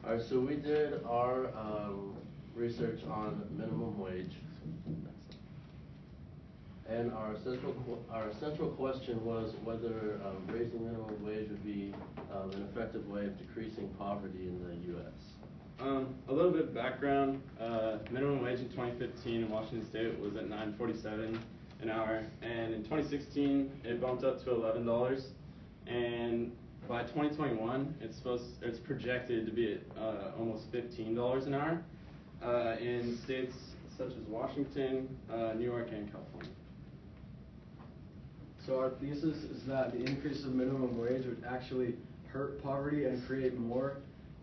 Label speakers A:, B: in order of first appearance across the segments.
A: All right, so we did our research on minimum wage, and our central question was whether raising minimum wage would be an effective way of decreasing poverty in the U.S.
B: A little bit of background. Minimum wage in 2015 in Washington State was at $9.47 an hour, and in 2016 it bumped up to $11, and by 2021 it's projected to be at almost $15 an hour in states such as Washington, New York, and California.
C: So our thesis is that the increase of minimum wage would actually hurt poverty and create more,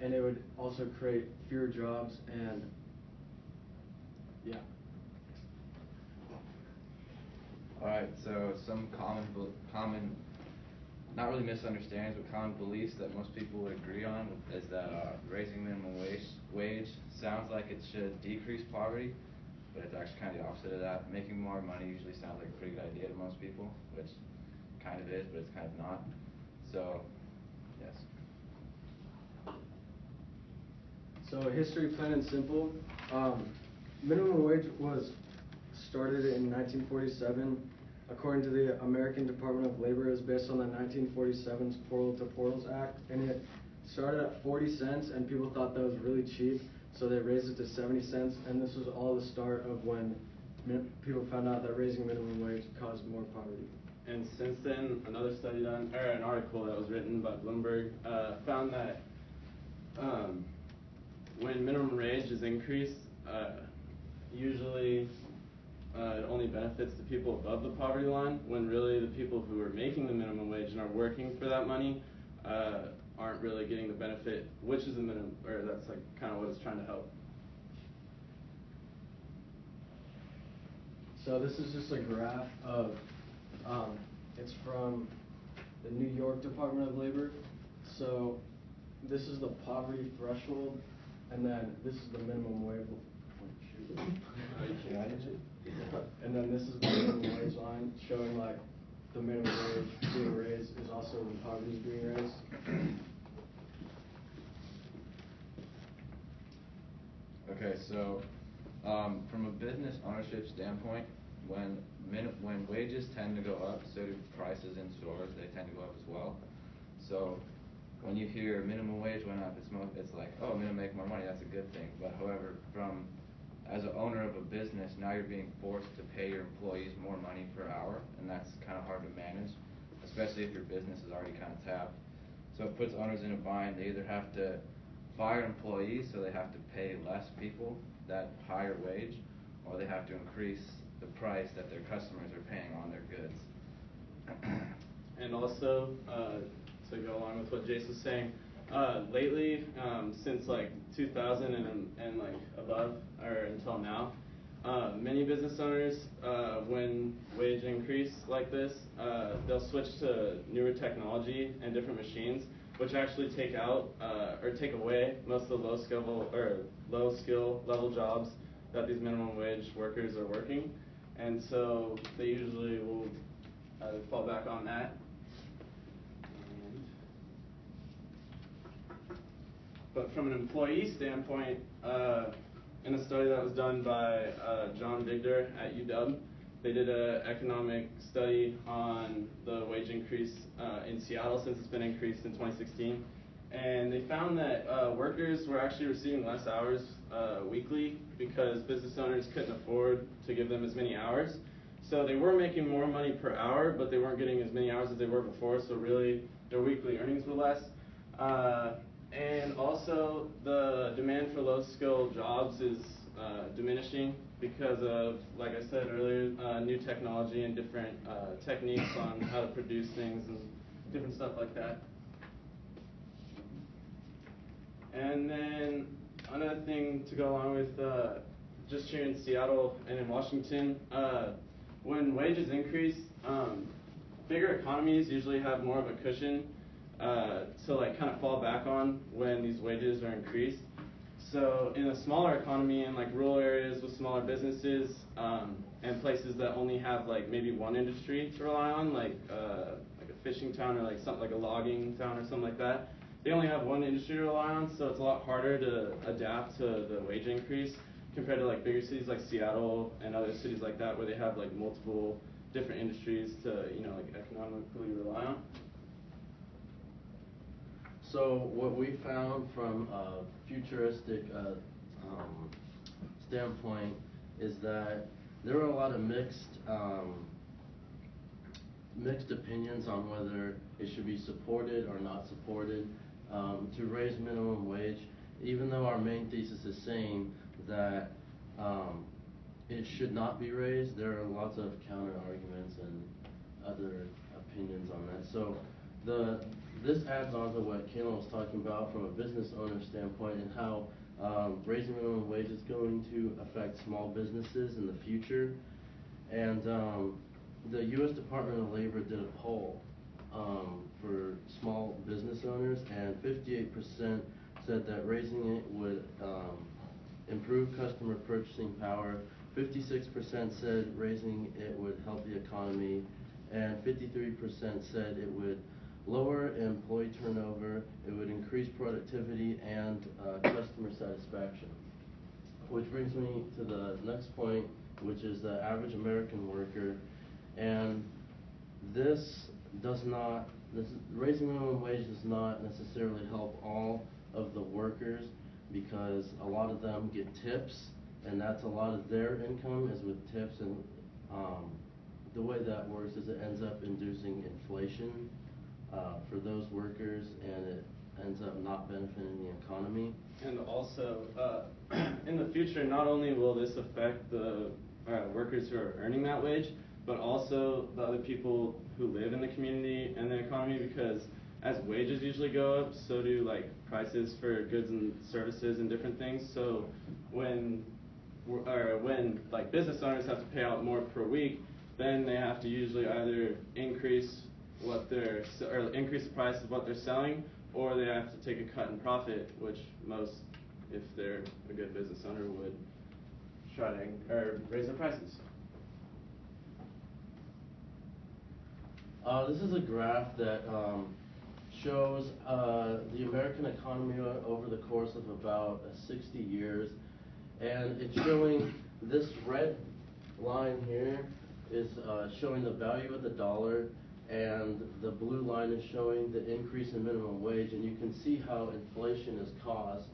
C: and it would also create fewer jobs, and yeah.
D: Alright, so some common, not really misunderstandings, but common beliefs that most people would agree on is that raising minimum wage sounds like it should decrease poverty, but it's actually kind of the opposite of that. Making more money usually sounds like a pretty good idea to most people, which kind of is, but it's kind of not. So, yes.
C: So history, plain and simple. Minimum wage was started in 1947. According to the American Department of Labor, it was based on the 1947's Portal to Portals Act, and it started at 40 cents, and people thought that was really cheap, so they raised it to 70 cents, and this was all the start of when people found out that raising minimum wage caused more poverty.
B: And since then, another study done, or an article that was written by Bloomberg, found that when minimum wage is increased, usually it only benefits the people above the poverty line, when really the people who are making the minimum wage and are working for that money aren't really getting the benefit, which is the minimum, or that's like kind of what it's trying to help.
C: So this is just a graph of, it's from the New York Department of Labor. So this is the poverty threshold, and then this is the minimum wage. And then this is the minimum wage line showing like the minimum wage being raised is also when poverty is being raised.
D: Okay, so from a business ownership standpoint, when wages tend to go up, so do prices in stores. They tend to go up as well. So when you hear minimum wage went up, it's like, oh, I'm going to make more money. That's a good thing. But however, as an owner of a business, now you're being forced to pay your employees more money per hour, and that's kind of hard to manage, especially if your business is already kind of tapped. So it puts owners in a bind. They either have to fire employees, so they have to pay less people that higher wage, or they have to increase the price that their customers are paying on their goods.
B: And also, to go along with what Jace was saying, lately, since like 2000 and like above, or until now, many business owners, when wage increase like this, they'll switch to newer technology and different machines, which actually take out or take away most of the low skill level jobs that these minimum wage workers are working, and so they usually will fall back on that. But from an employee standpoint, in a study that was done by John Vigdor at UW, they did an economic study on the wage increase in Seattle since it's been increased in 2016. And they found that workers were actually receiving less hours weekly because business owners couldn't afford to give them as many hours. So they were making more money per hour, but they weren't getting as many hours as they were before, so really their weekly earnings were less. And also the demand for low-skill jobs is diminishing because of, like I said earlier, new technology and different techniques on how to produce things and different stuff like that. And then another thing to go along with, just here in Seattle and in Washington, when wages increase, bigger economies usually have more of a cushion to like kind of fall back on when these wages are increased. So in a smaller economy, in like rural areas with smaller businesses and places that only have like maybe one industry to rely on, like a fishing town or like something like a logging town or something like that, they only have one industry to rely on, so it's a lot harder to adapt to the wage increase compared to like bigger cities like Seattle and other cities like that where they have like multiple different industries to like economically rely on.
A: So what we found from a futuristic standpoint is that there are a lot of mixed opinions on whether it should be supported or not supported to raise minimum wage, even though our main thesis is saying that it should not be raised. There are lots of counter arguments and other opinions on that. So this adds on to what Kayla was talking about from a business owner standpoint and how raising minimum wage is going to affect small businesses in the future. And the U.S. Department of Labor did a poll for small business owners, and 58% said that raising it would improve customer purchasing power. 56% said raising it would help the economy, and 53% said it would lower employee turnover, it would increase productivity and customer satisfaction. Which brings me to the next point, which is the average American worker. And raising minimum wage does not necessarily help all of the workers, because a lot of them get tips, and that's a lot of their income is with tips, and the way that works is it ends up inducing inflation for those workers, and it ends up not benefiting the economy.
B: And also, in the future, not only will this affect the workers who are earning that wage, but also the other people who live in the community and the economy, because as wages usually go up, so do like prices for goods and services and different things. So when like business owners have to pay out more per week, then they have to usually either increase increase the price of what they're selling, or they have to take a cut in profit, which most, if they're a good business owner, would try to raise their prices.
A: This is a graph that shows the American economy over the course of about 60 years, and it's showing this red line here is showing the value of the dollar, and the blue line is showing the increase in minimum wage, and you can see how inflation is caused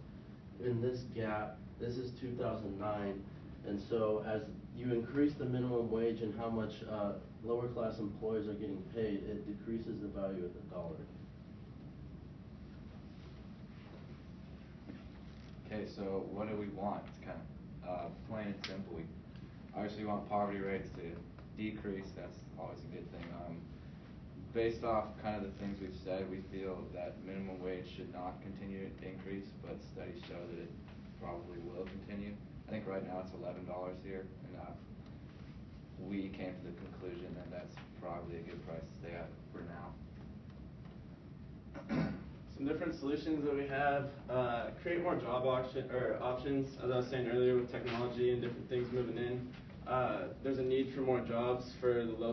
A: in this gap. This is 2009, and so as you increase the minimum wage and how much lower class employees are getting paid, it decreases the value of the dollar.
D: Okay, so what do we want? It's kind of plain and simple. We obviously want poverty rates to decrease. That's always a good thing. Based off kind of the things we've said, we feel that minimum wage should not continue to increase, but studies show that it probably will continue. I think right now it's $11 here, and we came to the conclusion that that's probably a good price to stay at for now.
B: Some different solutions that we have: create more job options. As I was saying earlier, with technology and different things moving in, there's a need for more jobs for the low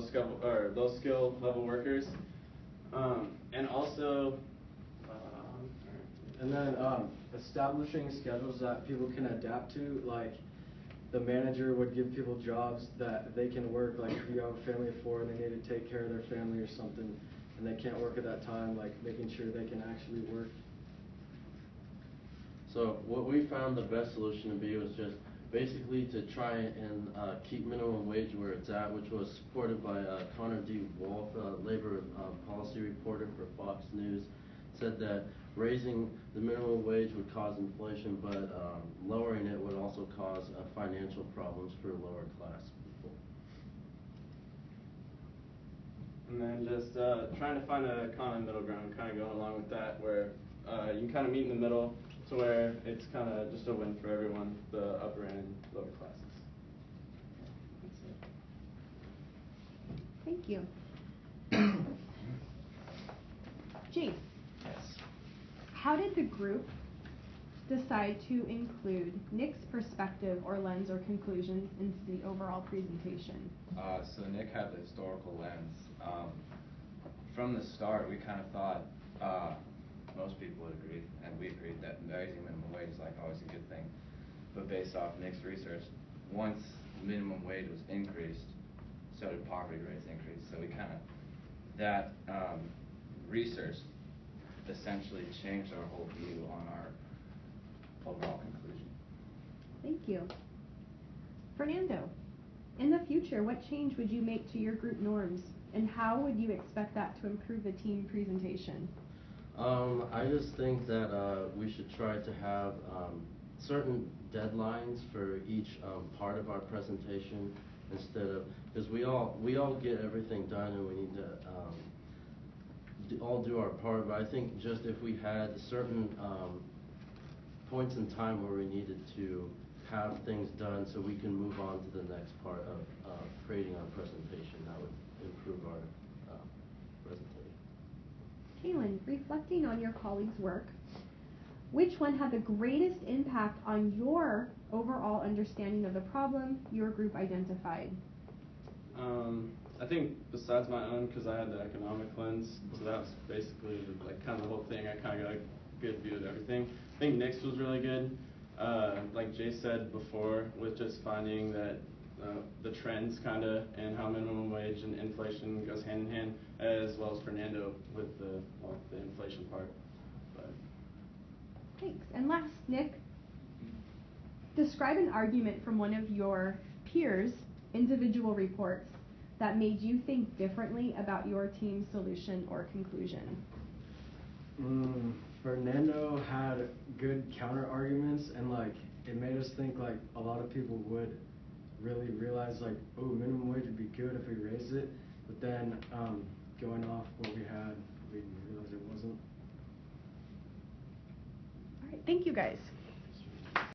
B: skill level workers, and also.
C: And then establishing schedules that people can adapt to, like the manager would give people jobs that they can work, like if you have a family of 4 and they need to take care of their family or something, and they can't work at that time, like making sure they can actually work.
A: So what we found the best solution to be was just basically to try and keep minimum wage where it's at, which was supported by Connor D. Wolf, labor policy reporter for Fox News, said that raising the minimum wage would cause inflation, but lowering it would also cause financial problems for lower class people.
B: And then just trying to find a common middle ground, kind of going along with that, where you can kind of meet in the middle to where it's kind of just a win for everyone, the upper and lower classes. That's it.
E: Thank you. Jace,
D: Yes.
E: how did the group decide to include Nick's perspective or lens or conclusions into the overall presentation?
D: So Nick had the historical lens. From the start, we kind of thought most people would agree, and we agreed that raising minimum wage is like always a good thing. But based off Nick's research, once minimum wage was increased, so did poverty rates increase. So we kind of, that research essentially changed our whole view on our overall conclusion.
E: Thank you. Fernando, in the future, what change would you make to your group norms, and how would you expect that to improve the team presentation?
A: I just think that we should try to have certain deadlines for each part of our presentation, instead of, because we all get everything done and we need to all do our part. But I think just if we had certain points in time where we needed to have things done so we can move on to the next part of creating our presentation, that would improve our presentation.
E: Kaylin, reflecting on your colleagues' work, which one had the greatest impact on your overall understanding of the problem your group identified?
B: I think besides my own, because I had the economic lens, so that was basically like kind of the whole thing. I kind of got a good view of everything. I think Nick's was really good. Like Jay said before, with just finding that the trends kind of and how minimum wage and inflation goes hand in hand, as well as Fernando with the inflation part. But.
E: Thanks. And last, Nick, describe an argument from one of your peers' individual reports that made you think differently about your team's solution or conclusion.
C: Fernando had good counter arguments, and like it made us think like a lot of people would really realize like, oh, minimum wage would be good if we raised it, but then going off what we had, we realized it wasn't.
E: All right, thank you guys.